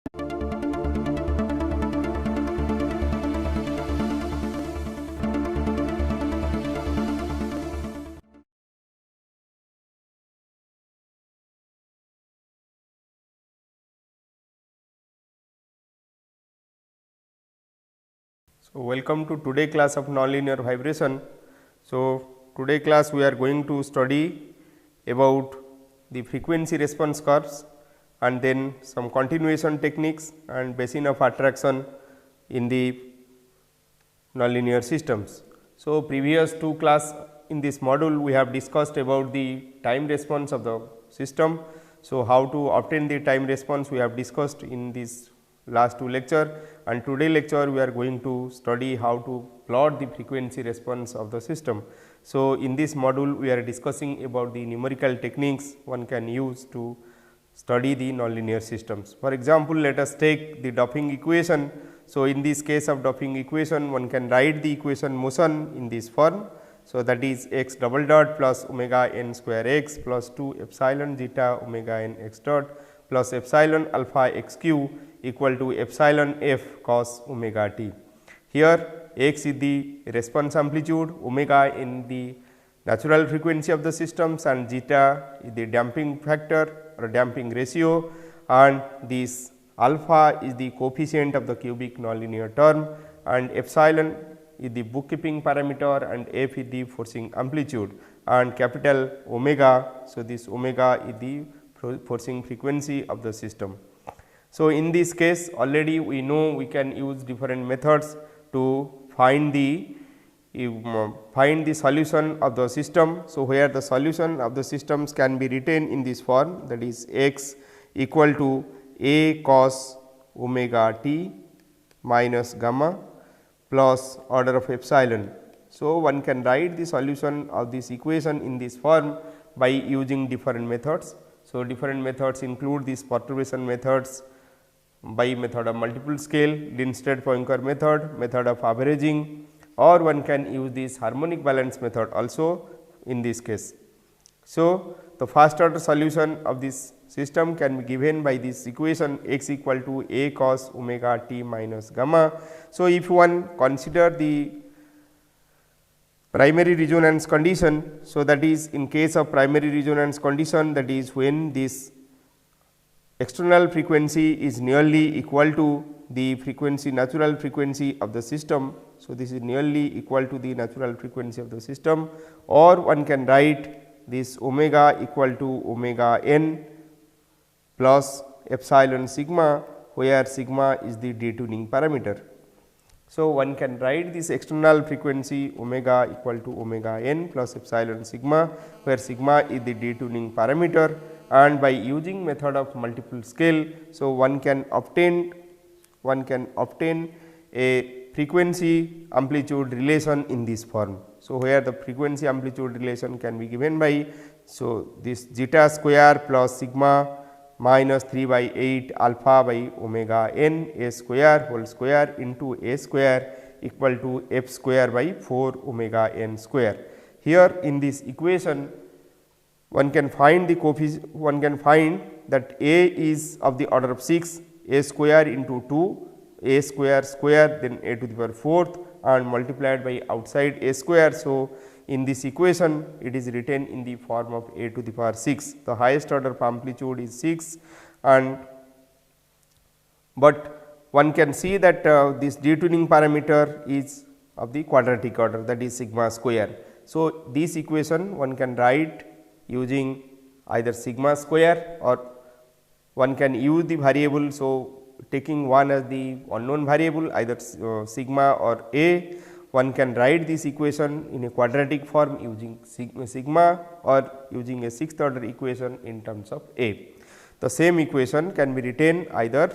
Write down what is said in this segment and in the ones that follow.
So, welcome to today class of nonlinear vibration. So, today class we are going to study about the frequency response curves and then some continuation techniques and basin of attraction in the nonlinear systems. So, previous two class in this module we have discussed about the time response of the system. So, how to obtain the time response we have discussed in this last two lecture, and today lecture we are going to study how to plot the frequency response of the system. So, in this module we are discussing about the numerical techniques one can use to study the nonlinear systems. For example, let us take the Duffing equation. So, in this case of Duffing equation one can write the equation motion in this form. So, that is x double dot plus omega n square x plus 2 epsilon zeta omega n x dot plus epsilon alpha x q equal to epsilon f cos omega t. Here x is the response amplitude, omega in the natural frequency of the systems, and zeta is the damping factor or damping ratio, and this alpha is the coefficient of the cubic nonlinear term, and epsilon is the bookkeeping parameter, and f is the forcing amplitude, and capital omega. So, this omega is the forcing frequency of the system. So, in this case already we know we can use different methods to find the solution of the system. So, where the solution of the systems can be written in this form, that is x equal to a cos omega t minus gamma plus order of epsilon. So, one can write the solution of this equation in this form by using different methods. So, different methods include these perturbation methods, by method of multiple scale, Lindstedt-Poincare method, method of averaging, or one can use this harmonic balance method also in this case. So, the first order solution of this system can be given by this equation x equal to a cos omega t minus gamma. So, if one consider the primary resonance condition, so that is in case of primary resonance condition, that is when this external frequency is nearly equal to the frequency natural frequency of the system. So, this is nearly equal to the natural frequency of the system, or one can write this omega equal to omega n plus epsilon sigma, where sigma is the detuning parameter. So, one can write this external frequency omega equal to omega n plus epsilon sigma, where sigma is the detuning parameter, and by using method of multiple scale. So, one can obtain a frequency amplitude relation in this form. So, where the frequency amplitude relation can be given by, so this zeta square plus sigma minus 3 by 8 alpha by omega n a square whole square into a square equal to f square by 4 omega n square. Here in this equation one can find the coefficient, one can find that a is of the order of 6, a square into 2, a square square, then a to the power 4th, and multiplied by outside a square. So, in this equation it is written in the form of a to the power 6. The highest order of amplitude is 6, and but one can see that this detuning parameter is of the quadratic order, that is sigma square. So, this equation one can write using either sigma square, or one can use the variable. So, taking one as the unknown variable either sigma or a, one can write this equation in a quadratic form using sigma or using a sixth order equation in terms of a. The same equation can be written either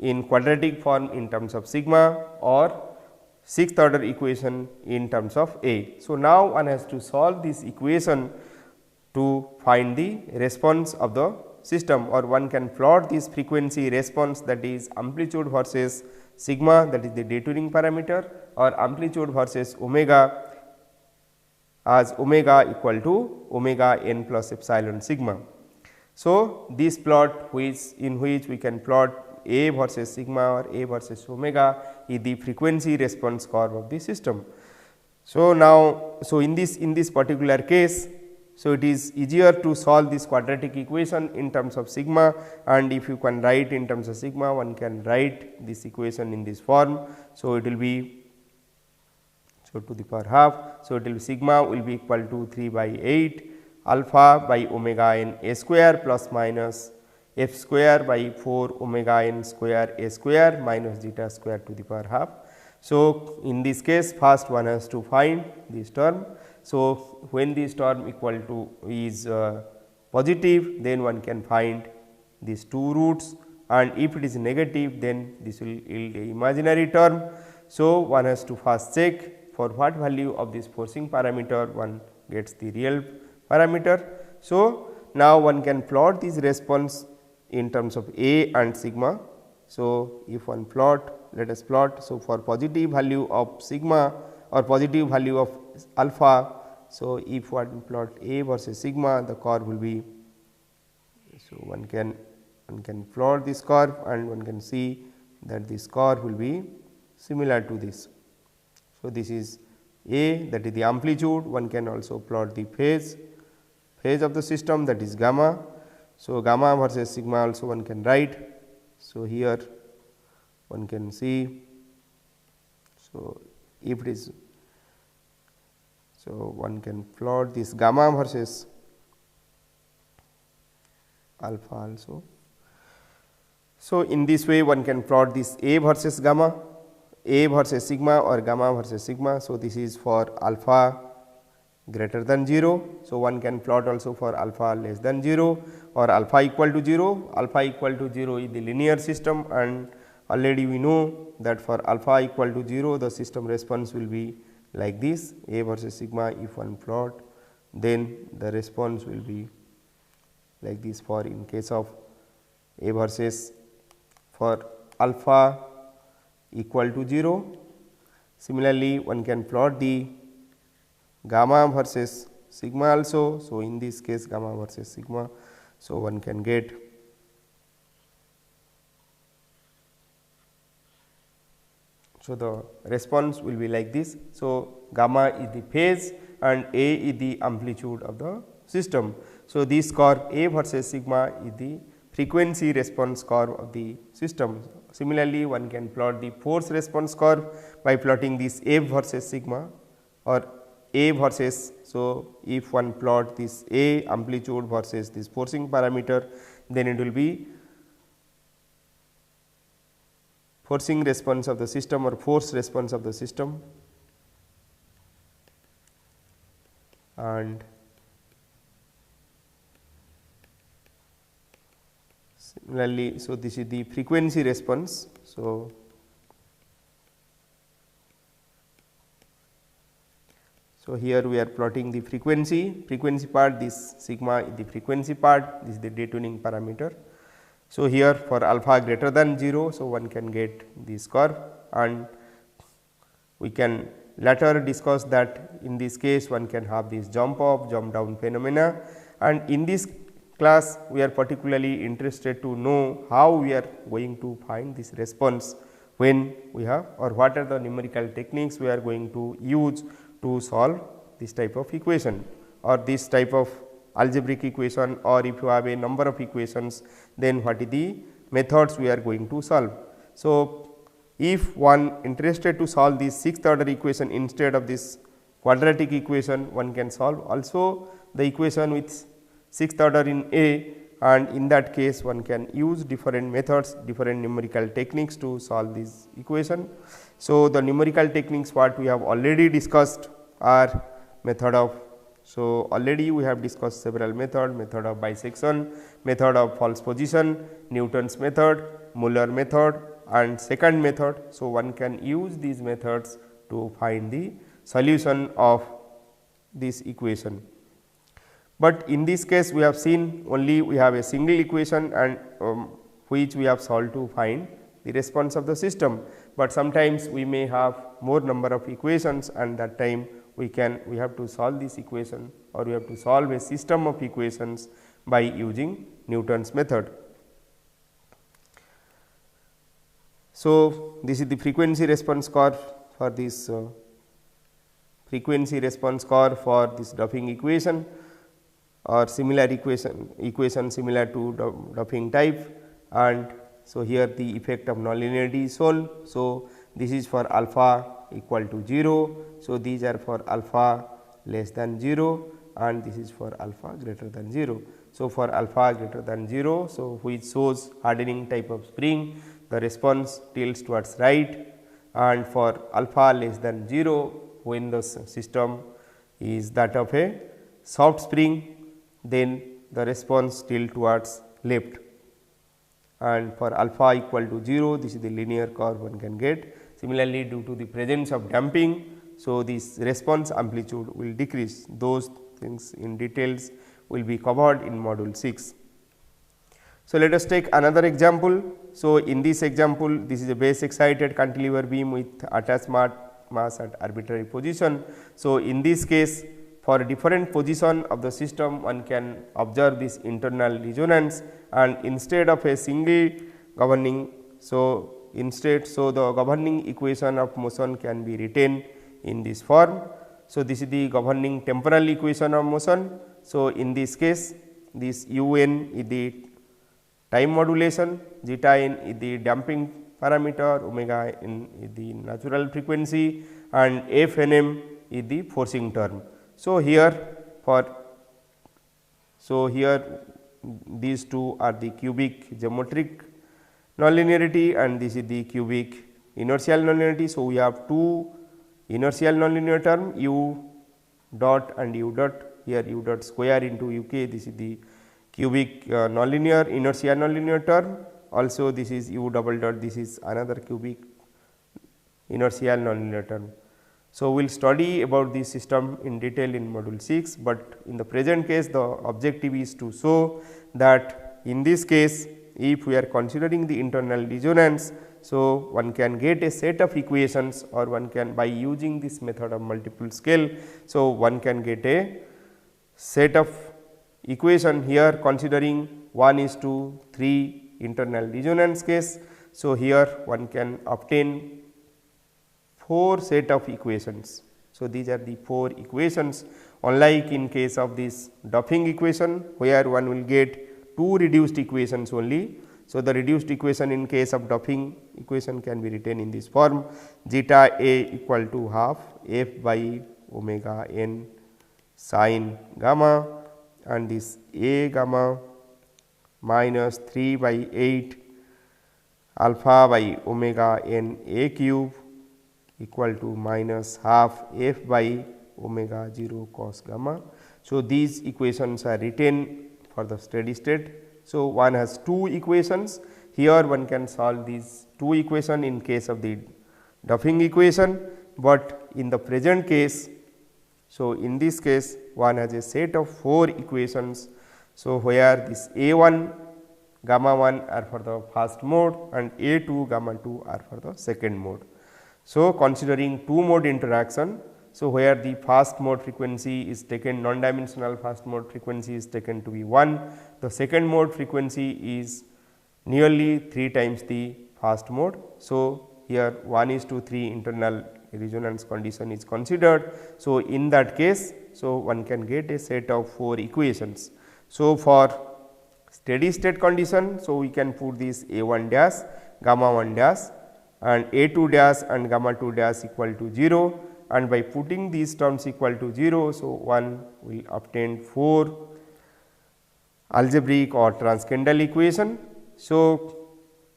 in quadratic form in terms of sigma or sixth order equation in terms of a. So, now one has to solve this equation to find the response of the system, or one can plot this frequency response, that is amplitude versus sigma, that is the detuning parameter, or amplitude versus omega as omega equal to omega n plus epsilon sigma. So, this plot in which we can plot A versus sigma or A versus omega is the frequency response curve of the system. So, now, in this particular case, so it is easier to solve this quadratic equation in terms of sigma, and if you can write in terms of sigma, one can write this equation in this form. So, it will be, so to the power half. So, it will be sigma will be equal to 3 by 8 alpha by omega n a square plus minus f square by 4 omega n square a square minus zeta square to the power half. So, in this case first one has to find this term. So, when this term equal to is positive, then one can find these two roots, and if it is negative, then this will yield a imaginary term. So, one has to first check for what value of this forcing parameter one gets the real parameter. So, now one can plot this response in terms of A and sigma. So, if one plot, let us plot. So, for positive value of sigma or positive value of alpha, so if one plot A versus sigma, the curve will be, so one can plot this curve and one can see that this curve will be similar to this. So, this is A, that is the amplitude. One can also plot the phase of the system, that is gamma. So, gamma versus sigma also one can write. So, here one can see, so if it is, so one can plot this gamma versus alpha also. So, in this way one can plot this A versus gamma, A versus sigma or gamma versus sigma. So, this is for alpha greater than 0. So, one can plot also for alpha less than 0 or alpha equal to 0. Alpha equal to 0 is the linear system, and already we know that for alpha equal to 0, the system response will be like this, A versus sigma. If one plot, then the response will be like this for in case of A versus for alpha equal to 0. Similarly, one can plot the gamma versus sigma also. So, in this case gamma versus sigma. So, one can get, so the response will be like this. So, gamma is the phase and A is the amplitude of the system. So, this curve A versus sigma is the frequency response curve of the system. Similarly, one can plot the force response curve by plotting this F versus sigma or A versus. So, if one plot this A amplitude versus this forcing parameter, then it will be forcing response of the system or force response of the system, and similarly, so this is the frequency response. So, here we are plotting the frequency part, this sigma is the frequency part, this is the detuning parameter. So, here for alpha greater than 0, so one can get this curve, and we can later discuss that in this case one can have this jump up, jump down phenomena, and in this class we are particularly interested to know how we are going to find this response when we have, or what are the numerical techniques we are going to use to solve this type of equation or this type of algebraic equation, or if you have a number of equations, then what is the methods we are going to solve. So, if one interested to solve this 6th order equation instead of this quadratic equation, one can solve also the equation with 6th order in A, and in that case one can use different methods, different numerical techniques to solve this equation. So, the numerical techniques what we have already discussed are method of, so already we have discussed several method of bisection, method of false position, Newton's method, Muller method and second method. So, one can use these methods to find the solution of this equation. But in this case we have seen only we have a single equation and which we have solved to find the response of the system, but sometimes we may have more number of equations, and that time we have to solve this equation, or we have to solve a system of equations by using Newton's method. So, this is the frequency response curve for this frequency response curve for this Duffing equation or similar equation similar to Duffing type, and so here the effect of nonlinearity is shown. So, this is for alpha equal to 0. So, these are for alpha less than 0 and this is for alpha greater than 0. So, for alpha greater than 0, so which shows hardening type of spring, the response tilts towards right, and for alpha less than 0, when the system is that of a soft spring, then the response tilts towards left, and for alpha equal to 0, this is the linear curve one can get. Similarly, due to the presence of damping, so this response amplitude will decrease. Those things in details will be covered in module 6. So, let us take another example. So, in this example, this is a base excited cantilever beam with attached mass at arbitrary position. So, in this case, for different position of the system, one can observe this internal resonance, and instead of a single governing, so the governing equation of motion can be written in this form. So, this is the governing temporal equation of motion. So, in this case, this u n is the time modulation, zeta n is the damping parameter, omega n is the natural frequency, and f n m is the forcing term. So, here these two are the cubic geometric nonlinearity and this is the cubic inertial nonlinearity. So, we have two inertial nonlinear term u dot and u dot, here u dot square into u k, this is the cubic nonlinear inertial nonlinear term, also this is u double dot, this is another cubic inertial nonlinear term. So, we will study about this system in detail in module 6, but in the present case the objective is to show that in this case if we are considering the internal resonance. So, one can get a set of equations or one can by using this method of multiple scale. So, one can get a set of equation here considering 1:3 internal resonance case. So, here one can obtain 4 set of equations. So, these are the 4 equations, unlike in case of this Duffing equation where one will get 2 reduced equations only. So, the reduced equation in case of Duffing equation can be written in this form: zeta a equal to half f by omega n sin gamma, and this a gamma minus 3 by 8 alpha by omega n a cube equal to minus half f by omega 0 cos gamma. So, these equations are written for the steady state. So, one has 2 equations, here one can solve these 2 equations in case of the Duffing equation, but in the present case. So, in this case one has a set of 4 equations. So, where this a 1 gamma 1 are for the first mode and a 2 gamma 2 are for the second mode. So, considering 2 mode interaction, so where the first mode frequency is taken, non-dimensional first mode frequency is taken to be 1, the second mode frequency is nearly 3 times the first mode. So, here 1:3 internal resonance condition is considered. So, in that case, so one can get a set of 4 equations. So, for steady state condition, so we can put this a 1 dash, gamma 1 dash and a 2 dash and gamma 2 dash equal to 0, and by putting these terms equal to 0. So, one will obtain 4 algebraic or transcendal equation. So,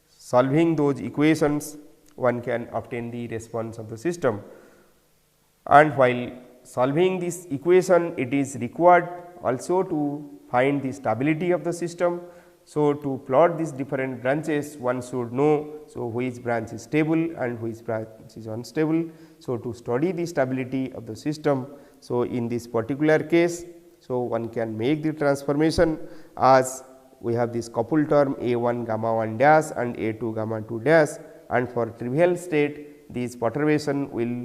solving those equations one can obtain the response of the system, and while solving this equation it is required also to find the stability of the system. So, to plot these different branches one should know, so which branch is stable and which branch is unstable. So, to study the stability of the system, so in this particular case, so one can make the transformation as we have this coupled term a 1 gamma 1 dash and a 2 gamma 2 dash, and for trivial state this perturbation will,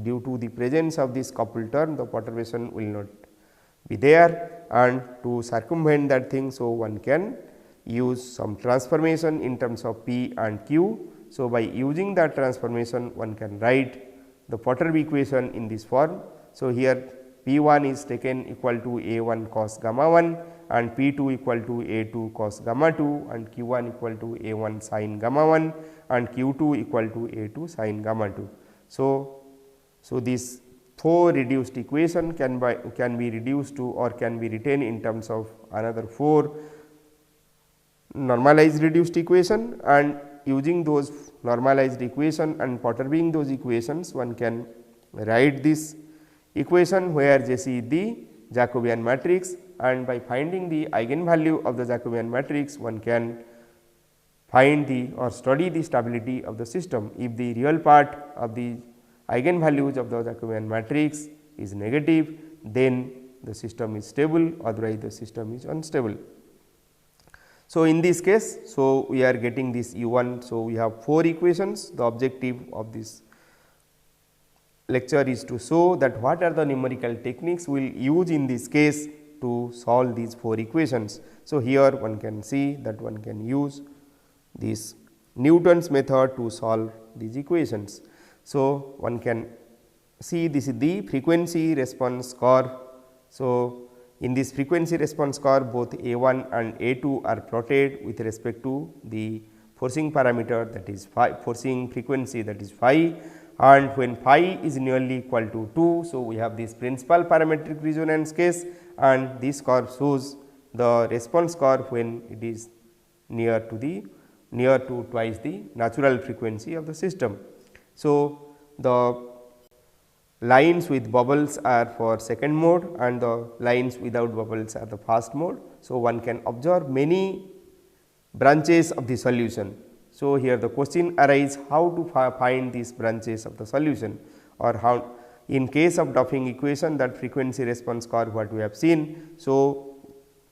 due to the presence of this coupled term, the perturbation will not be there, and to circumvent that thing. So, one can use some transformation in terms of P and Q. So, by using that transformation one can write the Potter equation in this form. So, here P 1 is taken equal to A 1 cos gamma 1 and P 2 equal to A 2 cos gamma 2 and Q 1 equal to A 1 sin gamma 1 and Q 2 equal to A 2 sin gamma 2. So, this 4 reduced equation can be reduced to or can be written in terms of another 4 normalized reduced equation, and using those normalized equation and perturbing those equations one can write this equation where Jc is the Jacobian matrix, and by finding the eigenvalue of the Jacobian matrix one can find the or study the stability of the system. If the real part of the eigenvalues of the Jacobian matrix is negative, then the system is stable, otherwise the system is unstable. So, in this case, so we are getting this U 1. So, we have 4 equations. The objective of this lecture is to show that what are the numerical techniques we will use in this case to solve these 4 equations. So, here one can see that one can use this Newton's method to solve these equations. So, one can see this is the frequency response curve. So, in this frequency response curve both A 1 and A 2 are plotted with respect to the forcing parameter, that is phi, forcing frequency, that is phi, and when phi is nearly equal to 2. So, we have this principal parametric resonance case, and this curve shows the response curve when it is near to twice the natural frequency of the system. So, the lines with bubbles are for second mode and the lines without bubbles are the first mode. So, one can observe many branches of the solution. So, here the question arises how to find these branches of the solution, or how in case of Duffing equation that frequency response curve what we have seen. So,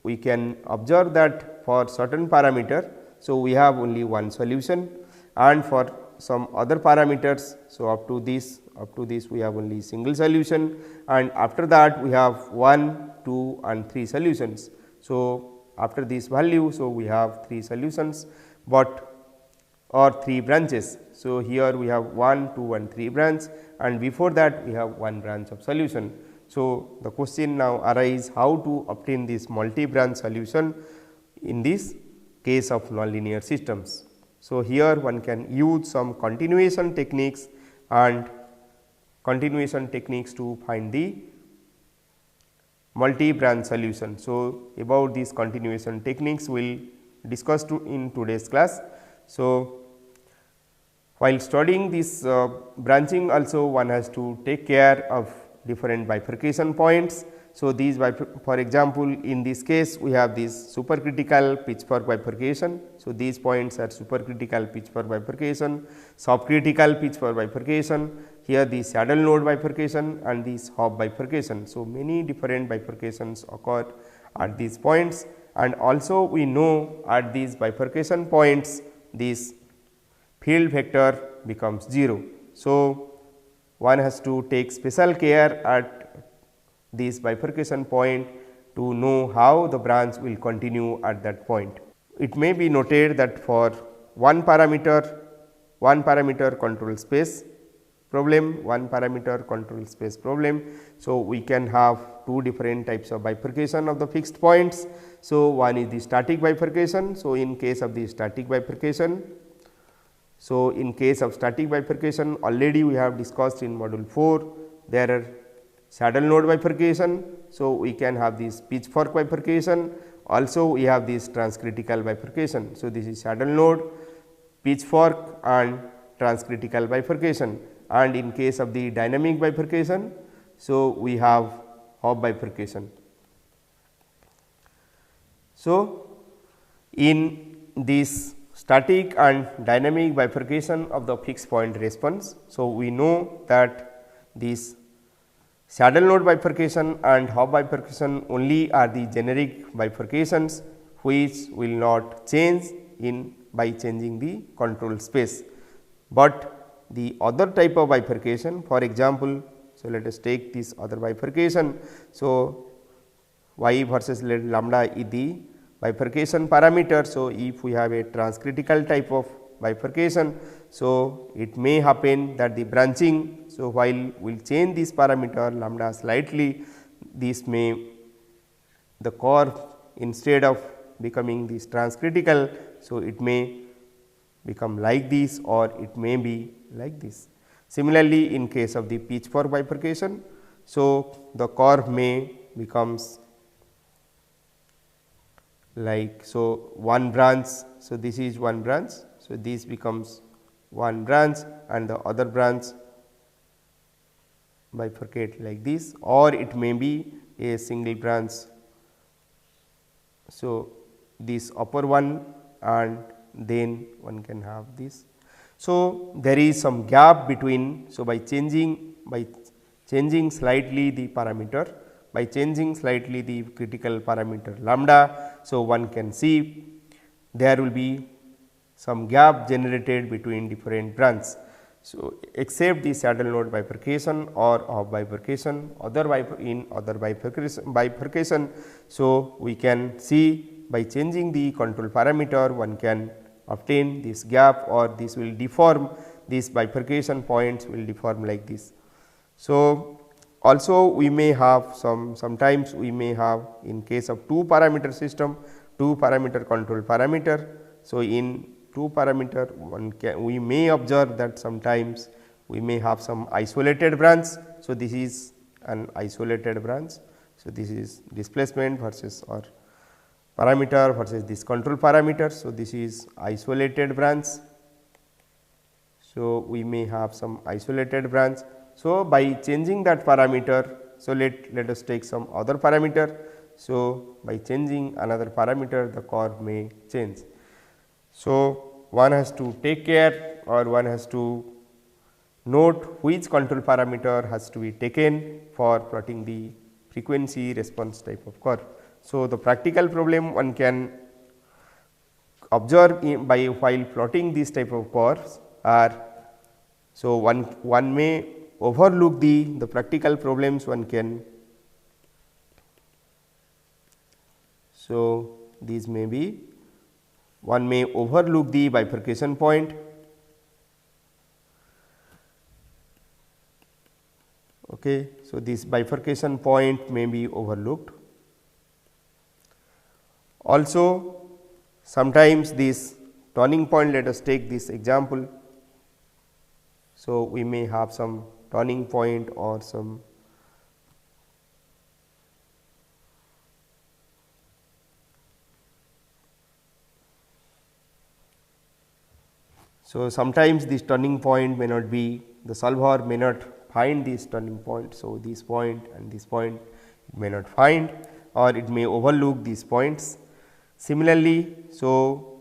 we can observe that for certain parameter. So, we have only one solution, and for some other parameters. So, up to this we have only single solution, and after that we have 1, 2 and 3 solutions. So, after this value, so we have 3 solutions, but or 3 branches. So, here we have 1, 2 and 3 branch, and before that we have 1 branch of solution. So, the question now arises how to obtain this multi branch solution in this case of nonlinear systems. So, here one can use some continuation techniques to find the multi branch solution. So, about these continuation techniques we will discuss in today's class. So, while studying this branching also one has to take care of different bifurcation points. So, these for example, in this case we have this supercritical pitchfork bifurcation. So, these points are supercritical pitchfork bifurcation, subcritical pitchfork bifurcation, here the saddle node bifurcation and this hop bifurcation. So, many different bifurcations occur at these points, and also we know at these bifurcation points this field vector becomes 0. So, one has to take special care at this bifurcation point to know how the branch will continue at that point. It may be noted that for one parameter control space problem, So, we can have 2 different types of bifurcation of the fixed points. So, one is the static bifurcation. So, in case of the static bifurcation, already we have discussed in module 4, there are saddle node bifurcation. So, we can have this pitchfork bifurcation, also we have this transcritical bifurcation. So, this is saddle node, pitchfork and transcritical bifurcation, and in case of the dynamic bifurcation, so we have hop bifurcation. So, in this static and dynamic bifurcation of the fixed point response, so we know that this saddle node bifurcation and hop bifurcation only are the generic bifurcations which will not change by changing the control space, but the other type of bifurcation, for example, so let us take this other bifurcation. So, y versus lambda is the bifurcation parameter. So, if we have a transcritical type of bifurcation, so it may happen that the branching, so while we will change this parameter lambda slightly, this may the curve instead of becoming this transcritical, so it may become like this or it may be like this. Similarly, in case of the pitchfork bifurcation, so the curve may becomes like, so one branch, so this is one branch, so this becomes one branch and the other branch bifurcate like this, or it may be a single branch. So, this upper one and then one can have this. So, there is some gap between. So, by changing slightly the parameter, by changing slightly the critical parameter lambda. So, one can see there will be some gap generated between different branches. So, except the saddle node bifurcation or of bifurcation, other bifurcation. So, we can see by changing the control parameter one can obtain this gap, or this will deform, these bifurcation points will deform like this. So, also we may have sometimes we may have in case of 2 parameter system, 2 parameter control parameter. So, in 2 parameter we may observe that sometimes we may have some isolated branch. So, this is an isolated branch. So, this is displacement versus or parameter versus this control parameter. So, this is isolated branch. So, we may have some isolated branch. So, by changing that parameter, so let us take some other parameter. So, by changing another parameter the curve may change. So, one has to take care, or one has to note which control parameter has to be taken for plotting the frequency response type of curve. So, the practical problem one can observe by while plotting this type of curves are, so one may overlook the practical problems one can. So, these may be, one may overlook the bifurcation point. Okay. So, this bifurcation point may be overlooked. Also, sometimes this turning point, let us take this example. So, we may have some turning point or some so sometimes this turning point may not be, the solver may not find this turning point. So, this point and this point it may not find, or it may overlook these points. Similarly, so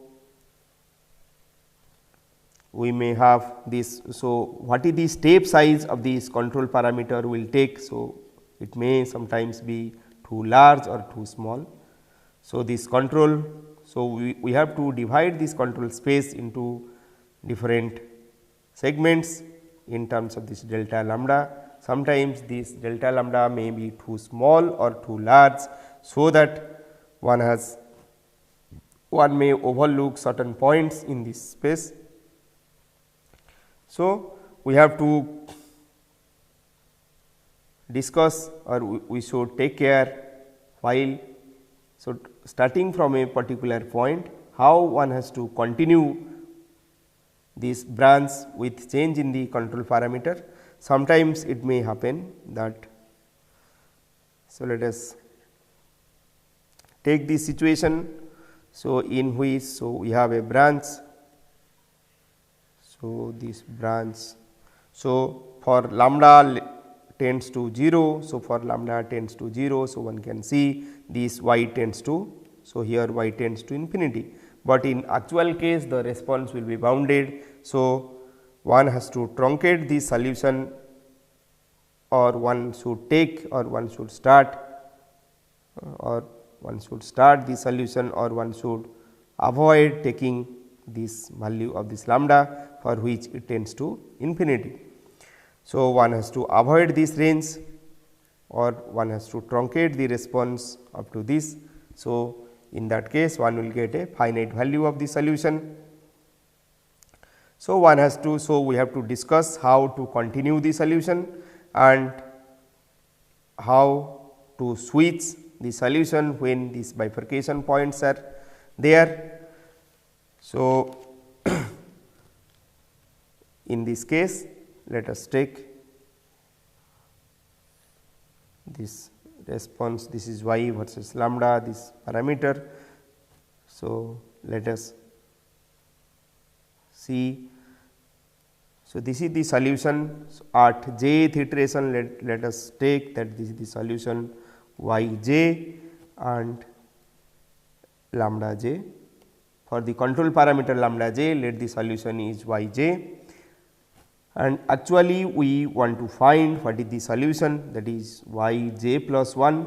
we may have this. So, what is the step size of this control parameter will take. So, it may sometimes be too large or too small. So, this control, so we have to divide this control space into different segments in terms of this delta lambda. Sometimes this delta lambda may be too small or too large, so that one may overlook certain points in this space. So, we have to discuss, or we should take care while, so starting from a particular point, how one has to continue this branch with change in the control parameter. Sometimes it may happen that, so let us take this situation. So, in which, so we have a branch. So, this branch, so for lambda tends to 0. So, for lambda tends to 0. So, one can see this y tends to, so here y tends to infinity, but in actual case the response will be bounded. So, one has to truncate the solution, or one should take, or one should start, the solution, or one should avoid taking this value of this lambda for which it tends to infinity. So, one has to avoid this range, or one has to truncate the response up to this. So, in that case one will get a finite value of the solution. So, one has to, so we have to discuss how to continue the solution and how to switch the solution when these bifurcation points are there. So, in this case let us take this response, this is y versus lambda, this parameter. So, let us see. So, this is the solution. So, at jth iteration let us take that this is the solution y j and lambda j. For the control parameter lambda j, let the solution is y j, and actually we want to find what is the solution, that is y j plus 1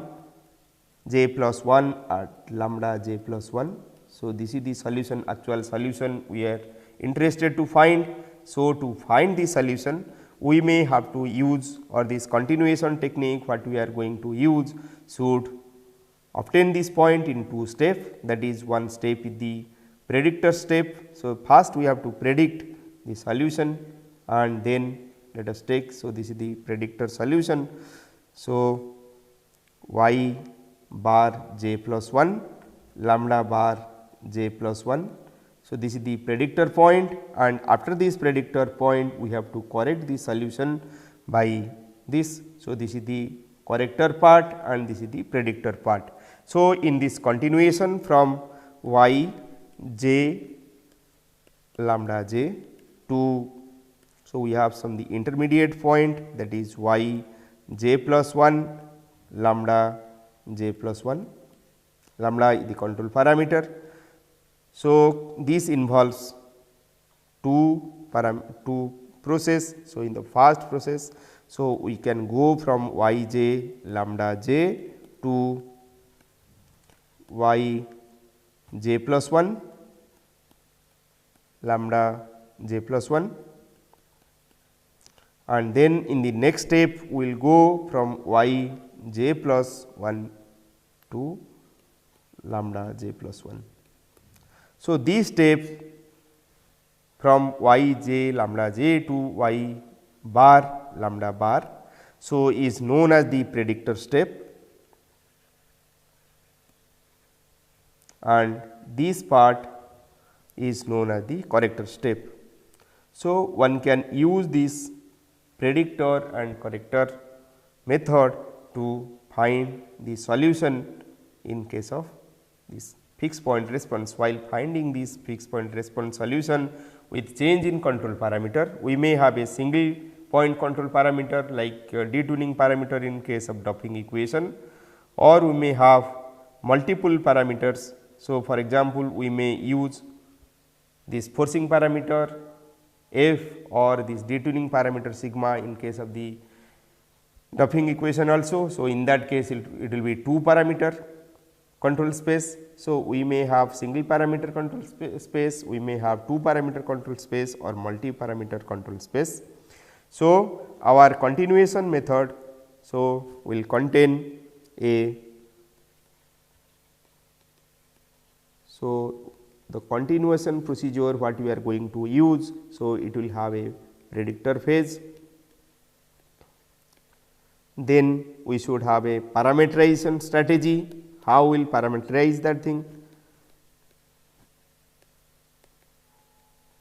at lambda j plus 1. So, this is the solution, actual solution we are interested to find. So, to find the solution we may have to use, or this continuation technique what we are going to use should obtain this point in two steps, that is one step is the predictor step. So, first we have to predict the solution and then let us take. So, this is the predictor solution. So, y bar j plus 1 lambda bar j plus 1. So, this is the predictor point, and after this predictor point we have to correct the solution by this. So, this is the corrector part and this is the predictor part. So, in this continuation from y j lambda j to, so we have some the intermediate point, that is y j plus 1 lambda j plus 1, lambda is the control parameter. So, this involves two process. So, in the first process, so we can go from y j lambda j to y j plus 1 lambda j plus 1, and then in the next step we will go from y j plus 1 to lambda j plus 1. So, this step from y j lambda j to y bar lambda bar, so is known as the predictor step, and this part is known as the corrector step. So, one can use this predictor and corrector method to find the solution in case of this fixed point response. While finding this fixed point response solution with change in control parameter, we may have a single point control parameter like detuning parameter in case of Duffing equation, or we may have multiple parameters. So, for example, we may use this forcing parameter f or this detuning parameter sigma in case of the Duffing equation also. So, in that case it will be two parameter control space. So, we may have single parameter control space, we may have two parameter control space or multi parameter control space. So, our continuation method, so will contain a, so the continuation procedure what we are going to use. So, it will have a predictor phase, then we should have a parameterization strategy. How will parameterize that thing?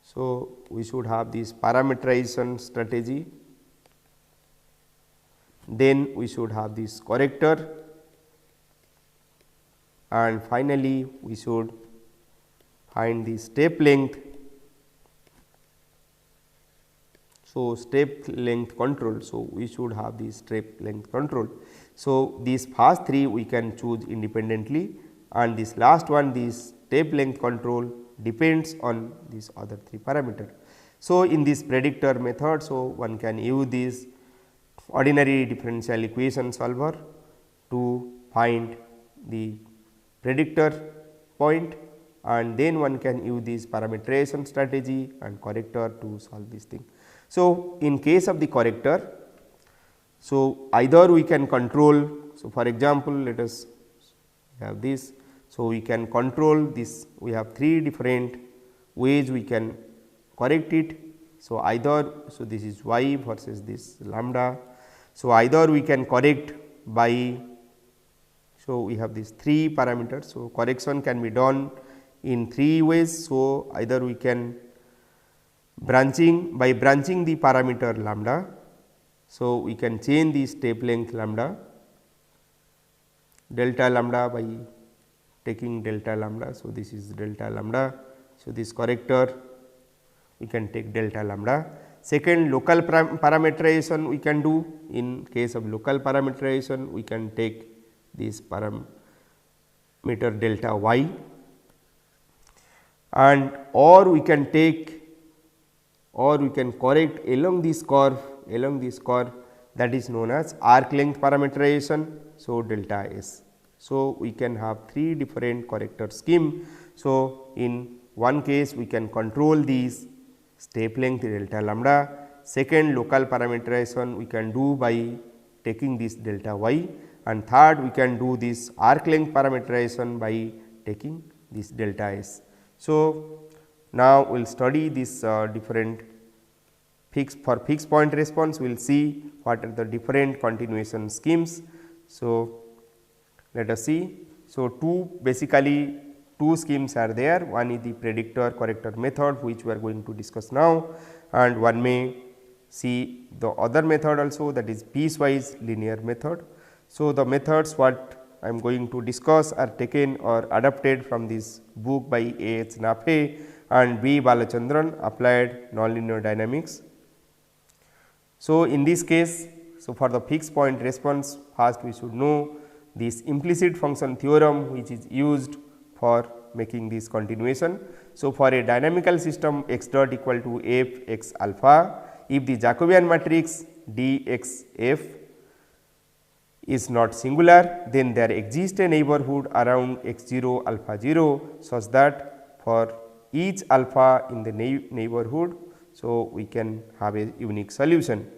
So, we should have this parameterization strategy, then we should have this corrector, and finally, we should find the step length. So, step length control. So, we should have the step length control. So, these first three we can choose independently, and this last one, this step length control depends on these other three parameter. So, in this predictor method, so one can use this ordinary differential equation solver to find the predictor point, and then one can use this parameterization strategy and corrector to solve this thing. So, in case of the corrector, So, either we can control. So, for example, let us have this. So, we can control this, we have three different ways we can correct it. So, either, so this is y versus this lambda. So, either we can correct by, so we have these three parameters. So, correction can be done in three ways. So, either we can branching by branching the parameter lambda. So, we can change the step length lambda, delta lambda by taking delta lambda. So, this is delta lambda. So, this corrector we can take delta lambda. Second, local parameterization we can do. In case of local parameterization, we can take this parameter delta y, and or we can take, or we can correct along this curve, that is known as arc length parameterization. So, delta s. So, we can have three different corrector scheme. So, in one case we can control these step length delta lambda. Second, local parameterization we can do by taking this delta y, and third we can do this arc length parameterization by taking this delta s. So, now we will study this different fixed point response. We will see what are the different continuation schemes. So, let us see. So, basically two schemes are there. One is the predictor corrector method, which we are going to discuss now, and one may see the other method also, that is piecewise linear method. So, the methods what I am going to discuss are taken or adapted from this book by A. H. Nafe and B. Balachandran, Applied Nonlinear Dynamics. So, in this case, so for the fixed point response, first we should know this implicit function theorem, which is used for making this continuation. So, for a dynamical system x dot equal to f x alpha, if the Jacobian matrix d x f is not singular, then there exists a neighborhood around x 0 alpha 0, such that for each alpha in the neighborhood, so we can have a unique solution.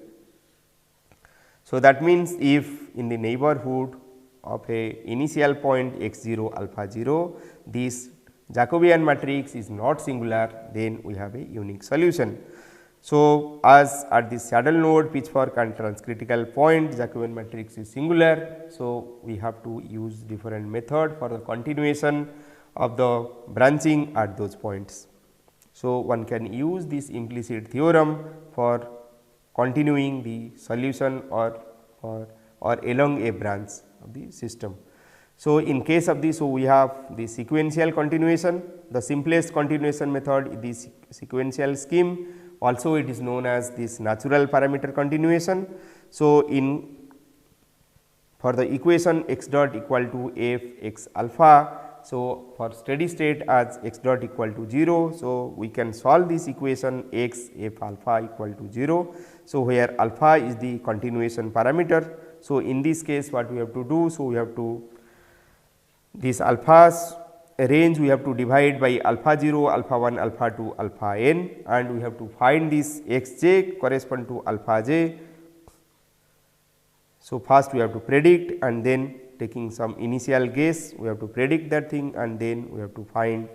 So, that means if in the neighborhood of a initial point x 0 alpha 0, this Jacobian matrix is not singular, then we have a unique solution. So, as at the saddle node, pitchfork and transcritical point, Jacobian matrix is singular. So, we have to use different method for the continuation of the branching at those points. So, one can use this implicit theorem for continuing the solution or along a branch of the system. So, in case of this, so we have the sequential continuation. The simplest continuation method is the sequential scheme. Also, it is known as this natural parameter continuation. So, for the equation x dot equal to f x alpha. So, for steady state as x dot equal to 0. So, we can solve this equation x f alpha equal to 0. So, where alpha is the continuation parameter. So, in this case what we have to do? So, we have to this alphas range we have to divide by alpha 0, alpha 1, alpha 2, alpha n, and we have to find this x j correspond to alpha j. So, first we have to predict, and then taking some initial guess we have to predict that thing, and then we have to find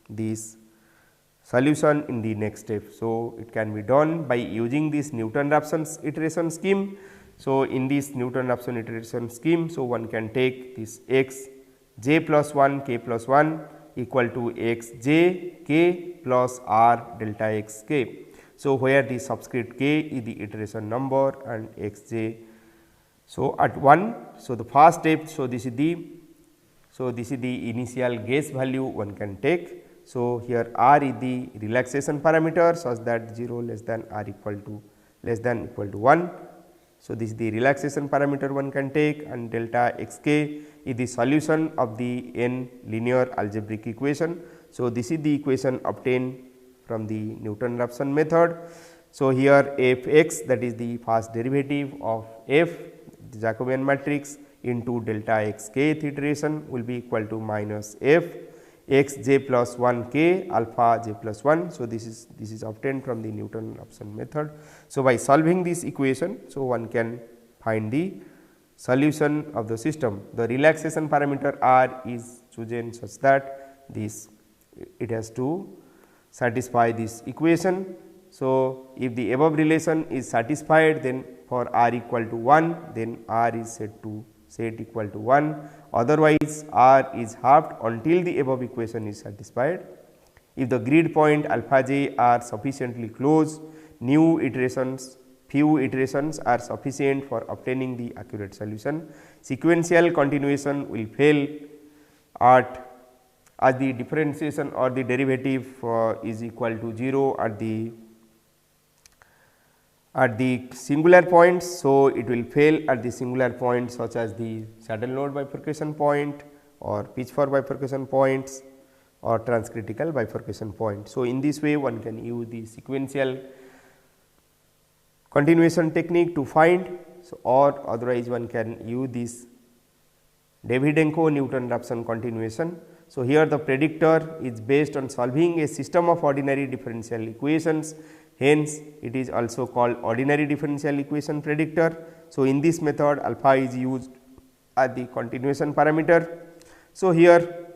this solution in the next step. So, it can be done by using this Newton-Raphson iteration scheme. So, in this Newton-Raphson iteration scheme, so one can take this x j plus 1 k plus 1 equal to x j k plus r delta x k. So, where the subscript k is the iteration number and x j. So, at 1, so the first step, so this is the initial guess value one can take. So, here r is the relaxation parameter such that 0 less than or equal to 1. So, this is the relaxation parameter one can take, and delta x k is the solution of the n linear algebraic equation. So, this is the equation obtained from the Newton-Raphson method. So, here f x, that is the first derivative of f, the Jacobian matrix, into delta x kth iteration will be equal to minus f x j plus 1 k alpha j plus 1. So, this is obtained from the Newton-Raphson method. So, by solving this equation, so one can find the solution of the system. The relaxation parameter R is chosen such that this it has to satisfy this equation. So, if the above relation is satisfied, then for R equal to 1, then R is set equal to 1, otherwise R is halved until the above equation is satisfied. If the grid point alpha j are sufficiently close, few iterations are sufficient for obtaining the accurate solution. Sequential continuation will fail as the differentiation or the derivative is equal to 0 at the singular points. So, it will fail at the singular points such as the saddle node bifurcation point or pitchfork bifurcation points or transcritical bifurcation point. So, in this way one can use the sequential continuation technique to find, so, or otherwise one can use this Davydenko-Newton-Raphson continuation. So, here the predictor is based on solving a system of ordinary differential equations, hence it is also called ordinary differential equation predictor. So, in this method alpha is used as the continuation parameter. So, here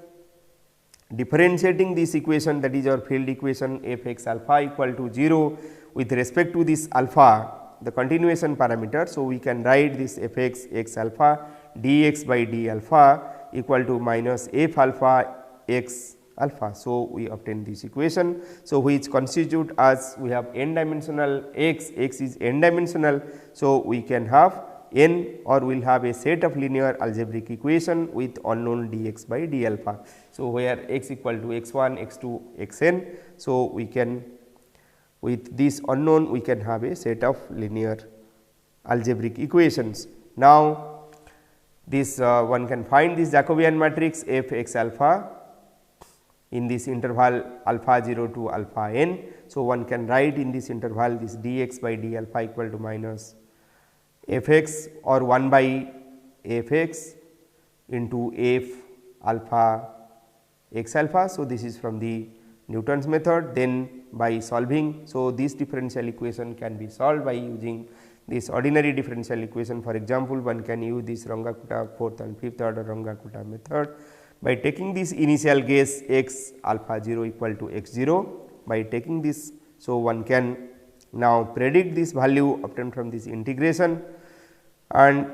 differentiating this equation, that is our field equation f x alpha equal to 0 with respect to this alpha, the continuation parameter. So, we can write this f x x alpha dx by d alpha equal to minus f alpha x alpha. So, we obtain this equation. So, which constitute as we have n dimensional x is n dimensional. So, we can have n or we will have a set of linear algebraic equation with unknown dx by d alpha. So, where x equal to x 1, x 2, x n. So, we can with this unknown we can have a set of linear algebraic equations. Now, this one can find this Jacobian matrix f x alpha in this interval alpha 0 to alpha n. So, one can write in this interval this dx by d alpha equal to minus f x or 1 by f x into f alpha x alpha. So, this is from the Newton's method. Then by solving, so this differential equation can be solved by using this ordinary differential equation. For example, one can use this Runge-Kutta 4th and 5th order Runge-Kutta method by taking this initial guess x alpha 0 equal to x 0. By taking this, so one can now predict this value obtained from this integration, and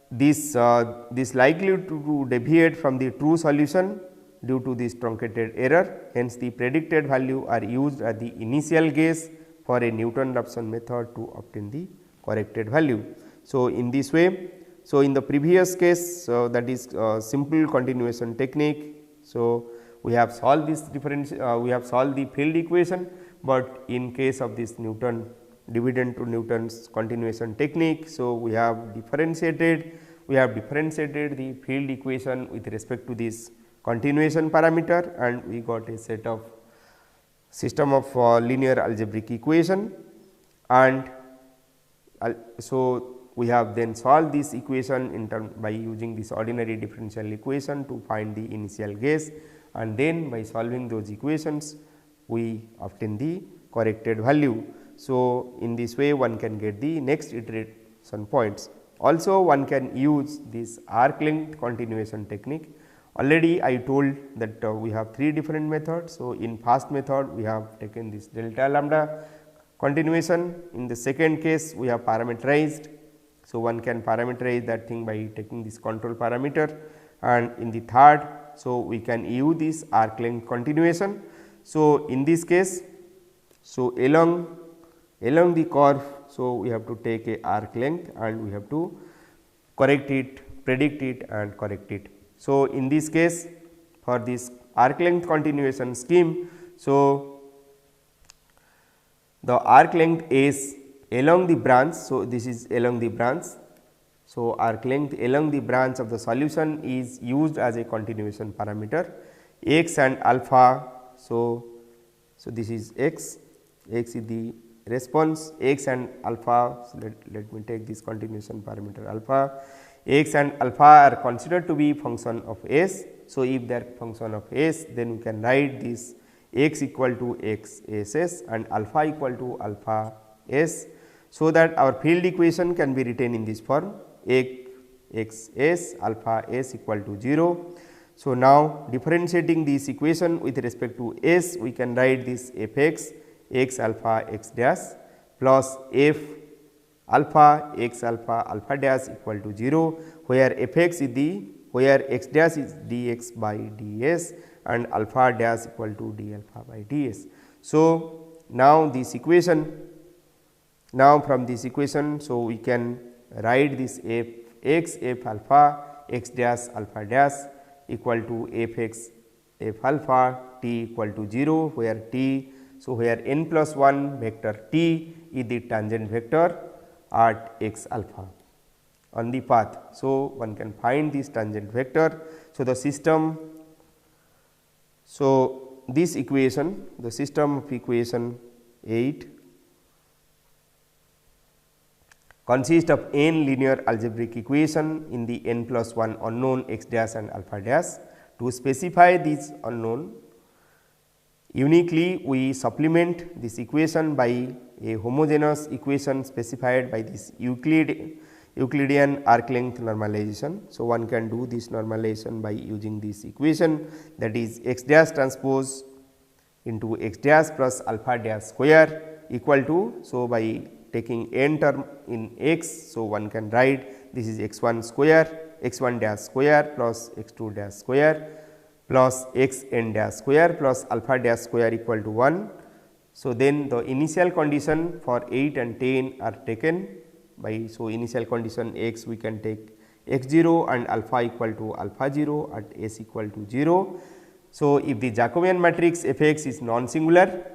this likely to deviate from the true solution due to this truncated error. Hence, the predicted value are used as the initial guess for a Newton-Raphson method to obtain the corrected value. So, in this way, so in the previous case, that is simple continuation technique. So, we have solved this we have solved the field equation, but in case of this Newton dividend to Newton's continuation technique. So, we have differentiated the field equation with respect to this continuation parameter, and we got a set of system of linear algebraic equation, and so we have then solved this equation in term by using this ordinary differential equation to find the initial guess, and then by solving those equations we obtain the corrected value. So, in this way one can get the next iteration points. Also, one can use this arc length continuation technique. Already I told that we have 3 different methods. So, in first method we have taken this delta lambda continuation. In the second case we have parameterized. So, one can parameterize that thing by taking this control parameter, and in the third, so we can use this arc length continuation. So, in this case, so along the curve, so we have to take a arc length and we have to correct it, predict it and correct it. So, in this case for this arc length continuation scheme, so the arc length is along the branch. So, this is along the branch. So, arc length along the branch of the solution is used as a continuation parameter x and alpha. So, this is x is the response, x and alpha. So, let me take this continuation parameter alpha. X and alpha are considered to be function of s. So, if they are function of s, then we can write this x equal to x s s and alpha equal to alpha s. so that our field equation can be written in this form x s alpha s equal to 0. So, now differentiating this equation with respect to s, we can write this f x alpha x dash plus f alpha x alpha dash equal to 0, where f x is the where x dash is dx by ds and alpha dash equal to d alpha by ds. So, now this equation, now from this equation, so we can write this f x f alpha x dash alpha dash equal to f x f alpha t equal to 0, where t, so where n plus 1 vector t is the tangent vector at x alpha on the path. So, one can find this tangent vector. So, the system, so this equation, the system of equation 8 consists of n linear algebraic equation in the n plus 1 unknown x dash and alpha dash. To specify this unknown uniquely, we supplement this equation by a homogeneous equation specified by this Euclidean arc length normalization. So, one can do this normalization by using this equation, that is x dash transpose into x dash plus alpha dash square equal to. So, by taking n term in x, so one can write this is x 1 square, x 1 dash square plus x 2 dash square plus x n dash square plus alpha dash square equal to 1. So, then the initial condition for 8 and 10 are taken by, so initial condition x we can take x 0 and alpha equal to alpha 0 at s equal to 0. So, if the Jacobian matrix f x is non singular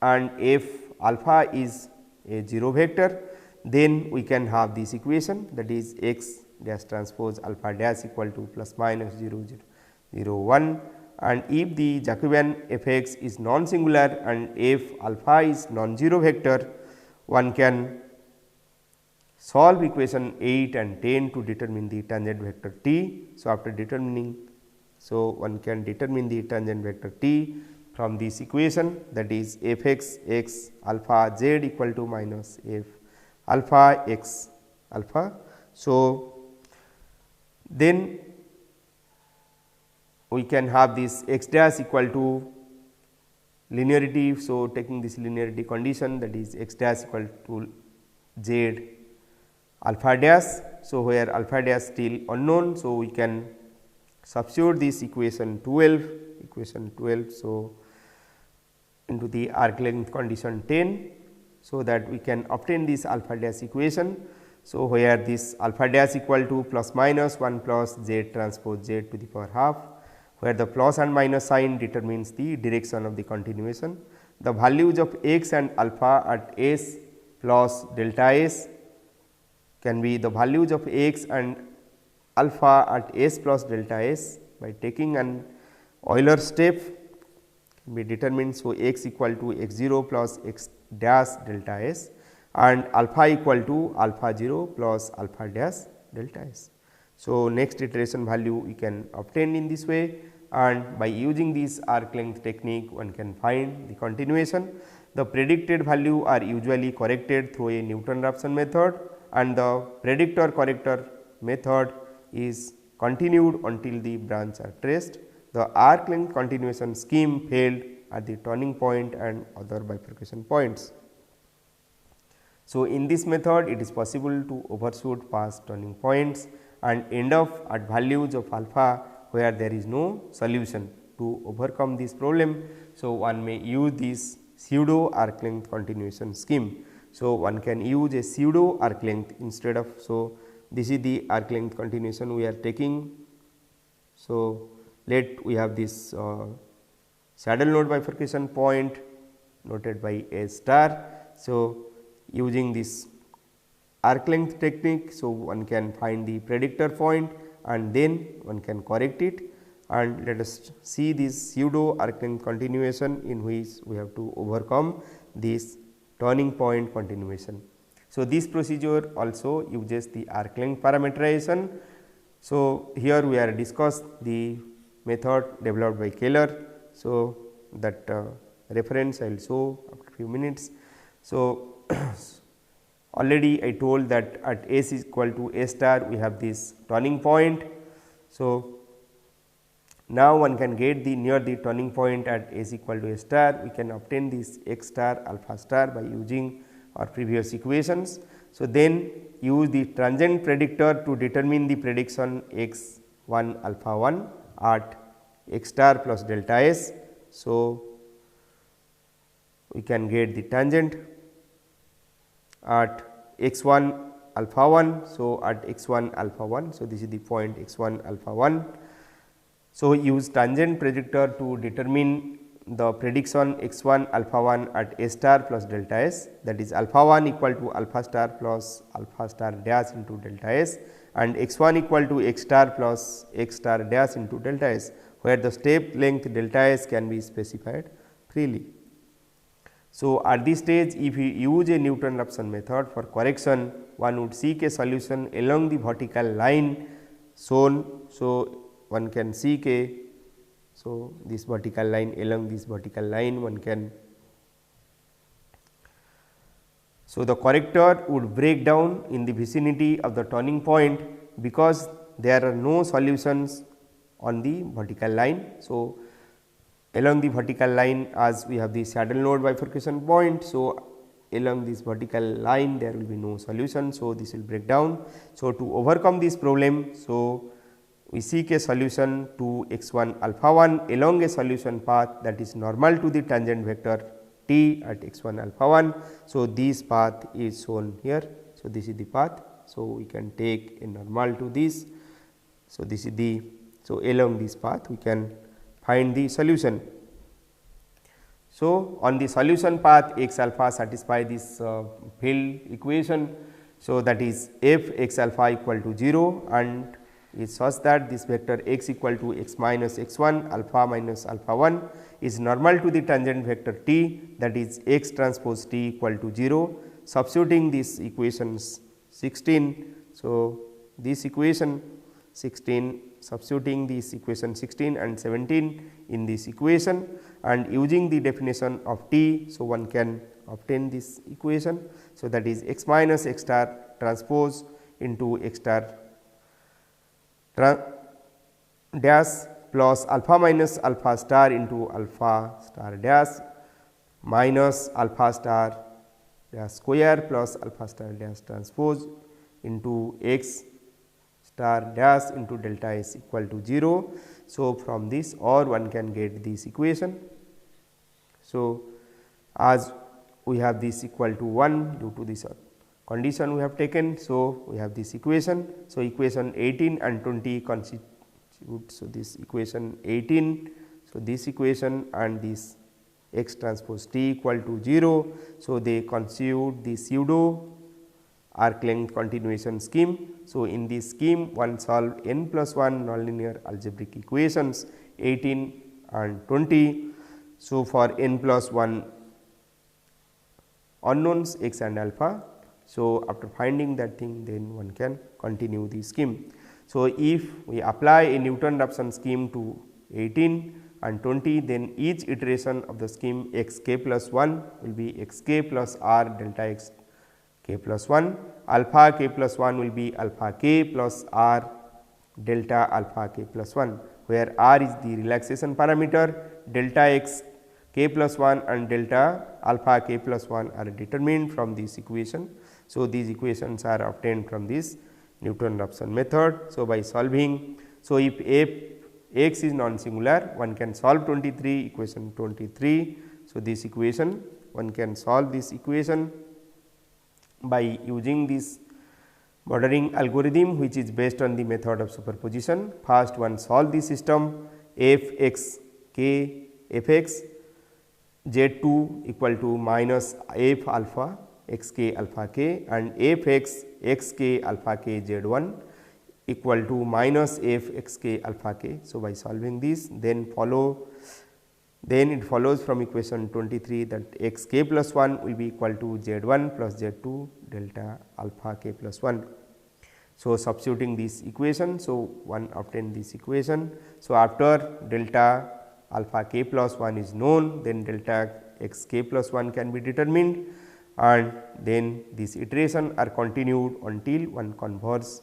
and f alpha is a 0 vector, then we can have this equation, that is x dash transpose alpha dash equal to plus minus 0 0 0 1, and if the Jacobian f x is non singular and f alpha is non zero vector, one can solve equation 8 and 10 to determine the tangent vector t. So, after determining, so one can determine the tangent vector t from this equation, that is f x x alpha z equal to minus f alpha x alpha. So, then we can have this x dash equal to linearity. So, taking this linearity condition, that is x dash equal to z alpha dash. So, where alpha dash still unknown. So, we can substitute this equation 12. So, into the arc length condition 10. So, that we can obtain this alpha dash equation. So, where this alpha dash equal to plus minus 1 plus z transpose z to the power half, where the plus and minus sign determines the direction of the continuation. The values of x and alpha at s plus delta s can be the values of x and alpha at s plus delta s by taking an Euler step can be determined. So, x equal to x 0 plus x dash delta s and alpha equal to alpha 0 plus alpha dash delta s. So, next iteration value we can obtain in this way, and by using this arc length technique one can find the continuation. The predicted value are usually corrected through a Newton-Raphson method, and the predictor corrector method is continued until the branch are traced. The arc length continuation scheme failed at the turning point and other bifurcation points. So, in this method it is possible to overshoot past turning points and end up at values of alpha where there is no solution. To overcome this problem, so one may use this pseudo arc length continuation scheme. So, one can use a pseudo arc length instead of, so this is the arc length continuation we are taking. So, let we have this saddle node bifurcation point noted by a star. So, using this arc length technique, so one can find the predictor point and then one can correct it, and let us see this pseudo arc length continuation in which we have to overcome this turning point continuation. So, this procedure also uses the arc length parameterization. So, here we are discussed the method developed by Keller. So, that reference I will show after few minutes. So, already I told that at S is equal to A star we have this turning point. So, now one can get the near the turning point at S equal to A star, we can obtain this x star alpha star by using our previous equations. So, then use the transient predictor to determine the prediction x 1 alpha 1 at x star plus delta S. So, we can get the tangent at x 1 alpha 1. So, at x 1 alpha 1. So, this is the point x 1 alpha 1. So, use tangent predictor to determine the prediction x 1 alpha 1 at A star plus delta S, that is alpha 1 equal to alpha star plus alpha star dash into delta S, and x 1 equal to x star plus x star dash into delta S, where the step length delta S can be specified freely. So, at this stage if we use a Newton-Raphson method for correction, one would seek a solution along the vertical line shown. So, one can seek a, so this vertical line, along this vertical line one can, so the corrector would break down in the vicinity of the turning point because there are no solutions on the vertical line. So, along the vertical line, as we have the saddle node bifurcation point. So, along this vertical line there will be no solution. So, this will break down. So, to overcome this problem, so we seek a solution to x 1 alpha 1 along a solution path that is normal to the tangent vector t at x 1 alpha 1. So, this path is shown here. So, this is the path. So, we can take a normal to this. So, this is the, so along this path we can find the solution. So, on the solution path x alpha satisfy this field equation. So, that is f x alpha equal to 0 and is such that this vector x equal to x minus x 1 alpha minus alpha 1 is normal to the tangent vector t, that is x transpose t equal to 0. Substituting this equations 16. So, this equation 16, substituting this equation 16 and 17 in this equation and using the definition of t. So, one can obtain this equation. So, that is x minus x star transpose into x star dash plus alpha minus alpha star into alpha star dash minus alpha star dash square plus alpha star dash transpose into x star dash into delta S equal to 0. So, from this or one can get this equation. So, as we have this equal to 1 due to this condition we have taken. So, we have this equation. So, equation 18 and 20 constitute. So, this equation 18. So, this equation and this x transpose t equal to 0. So, they constitute the pseudo arc length continuation scheme. So, in this scheme one solve n plus 1 nonlinear algebraic equations 18 and 20. So, for n plus 1 unknowns x and alpha. So, after finding that thing, then one can continue the scheme. So, if we apply a Newton-Raphson scheme to 18 and 20, then each iteration of the scheme x k plus 1 will be x k plus r delta x k plus 1, alpha k plus 1 will be alpha k plus r delta alpha k plus 1, where r is the relaxation parameter, delta x k plus 1 and delta alpha k plus 1 are determined from this equation. So, these equations are obtained from this Newton-Raphson method. So, by solving, so if f x is non-singular, one can solve 23 equation 23. So, this equation one can solve this equation by using this bordering algorithm, which is based on the method of superposition. First one solve the system f x k f x z 2 equal to minus f alpha x k alpha k and f x x k alpha k z 1 equal to minus f x k alpha k. So, by solving this, then it follows from equation 23 that x k plus 1 will be equal to z 1 plus z 2 delta alpha k plus 1. So, substituting this equation, so one obtain this equation. So, after delta alpha k plus 1 is known, then delta x k plus 1 can be determined, and then this iteration are continued until one converges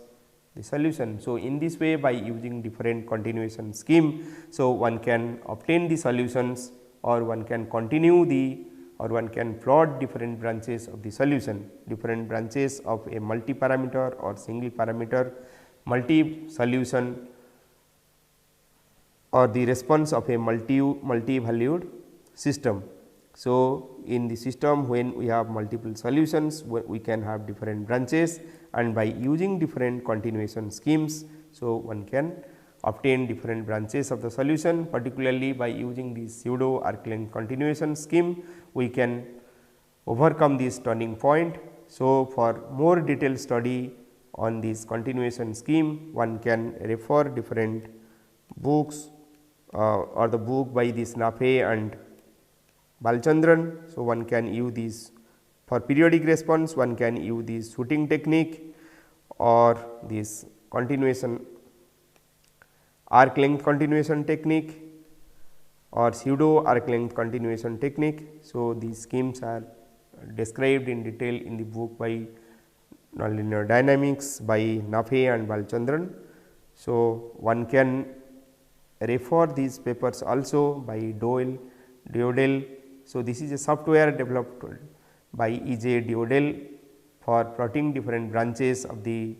the solution. So, in this way, by using different continuation scheme, so one can obtain the solutions, or one can continue the, or one can plot different branches of the solution, different branches of a multi parameter or single parameter multi solution, or the response of a multi valued system. So, in the system when we have multiple solutions, we can have different branches, and by using different continuation schemes, so one can obtain different branches of the solution. Particularly by using the pseudo arc length continuation scheme, we can overcome this turning point. So, for more detailed study on this continuation scheme, one can refer different books or the book by this Nafe and Balchandran. So, one can use this for periodic response, one can use this shooting technique or this continuation arc length continuation technique or pseudo arc length continuation technique. So, these schemes are described in detail in the book by Nonlinear Dynamics by Nafe and Balchandran. So, one can refer these papers also by Deodell. So, this is a software developed by E.J. Deodell for plotting different branches of the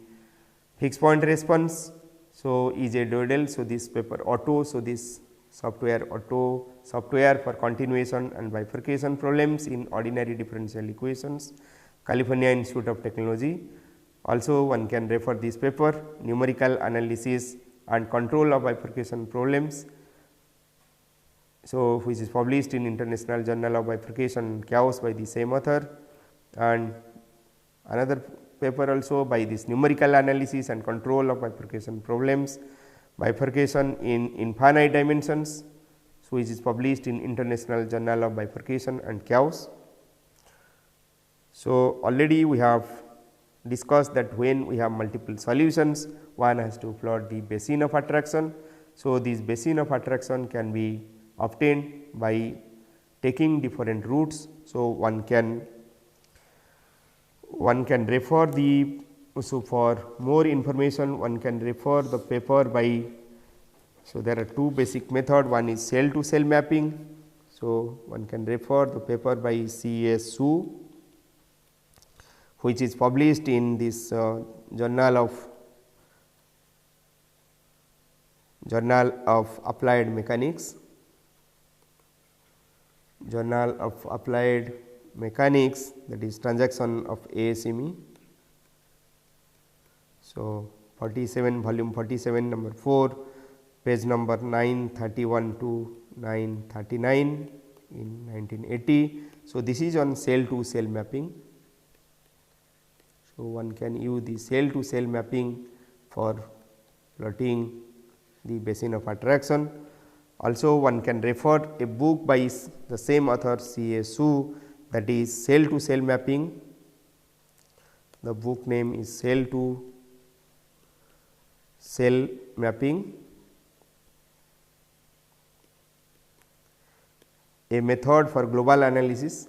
fixed point response. So, E.J. Deodell. So, this paper Auto. So, this software Auto software for continuation and bifurcation problems in ordinary differential equations, California Institute of Technology. Also, one can refer this paper Numerical Analysis and Control of Bifurcation Problems. So, which is published in International Journal of Bifurcation Chaos by the same author, and another paper also by this Numerical Analysis and Control of Bifurcation Problems, Bifurcation in Infinite Dimensions. So, which is published in International Journal of Bifurcation and Chaos. So, already we have discussed that when we have multiple solutions, one has to plot the basin of attraction. So, this basin of attraction can be obtained by taking different routes. So, one can refer the, so for more information one can refer the paper by, so there are two basic method, one is cell to cell mapping. So, one can refer the paper by C.S. Su, which is published in this Journal of Applied Mechanics. Journal of Applied Mechanics, that is transaction of ASME. So, 47 volume 47 number 4, page number 931 to 939 in 1980. So, this is on cell to cell mapping. So, one can use the cell to cell mapping for plotting the basin of attraction. Also, one can refer a book by the same author C.A. Su, that is cell to cell mapping. The book name is Cell to Cell Mapping, a method for global analysis.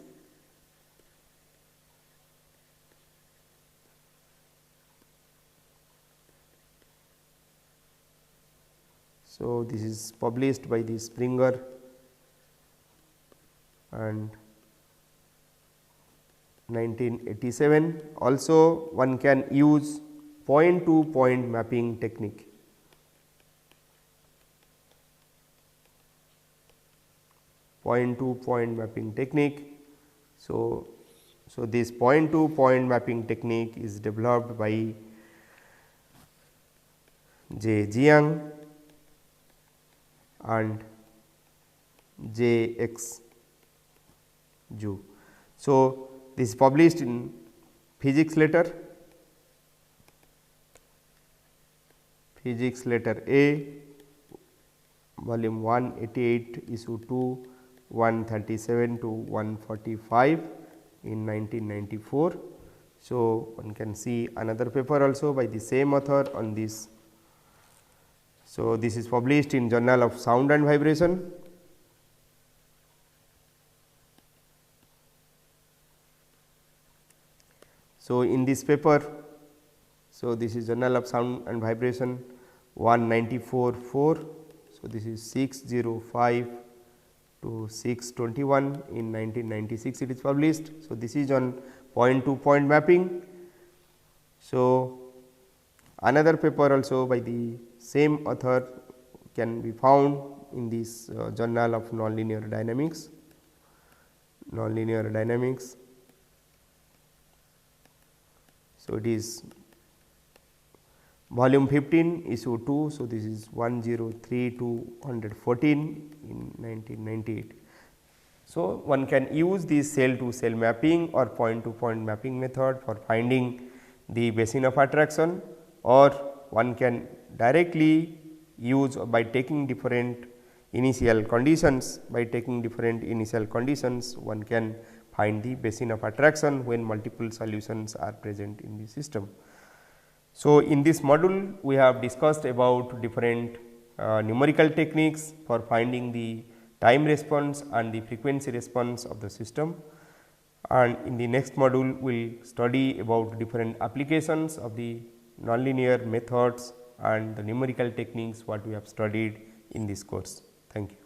So, this is published by the Springer and 1987. Also, one can use point to point mapping technique. Point to point mapping technique. So, this point to point mapping technique is developed by J. Jiang and J. X. Zhu. So, this is published in Physics Letter, Physics Letter A, volume 188, issue 2, 137 to 145 in 1994. So, one can see another paper also by the same author on this. So, this is published in Journal of Sound and Vibration. So, in this paper, so this is Journal of Sound and Vibration 194.4. So, this is 605 to 621 in 1996 it is published. So, this is on point to point mapping. So, another paper also by the same author can be found in this Journal of Nonlinear Dynamics. Nonlinear Dynamics. So, it is volume 15 issue 2. So, this is 103 to 114 in 1998. So, one can use this cell to cell mapping or point to point mapping method for finding the basin of attraction, or one can directly use by taking different initial conditions. By taking different initial conditions, one can find the basin of attraction when multiple solutions are present in the system. So, in this module we have discussed about different numerical techniques for finding the time response and the frequency response of the system, and in the next module we will study about different applications of the nonlinear methods and the numerical techniques what we have studied in this course. Thank you.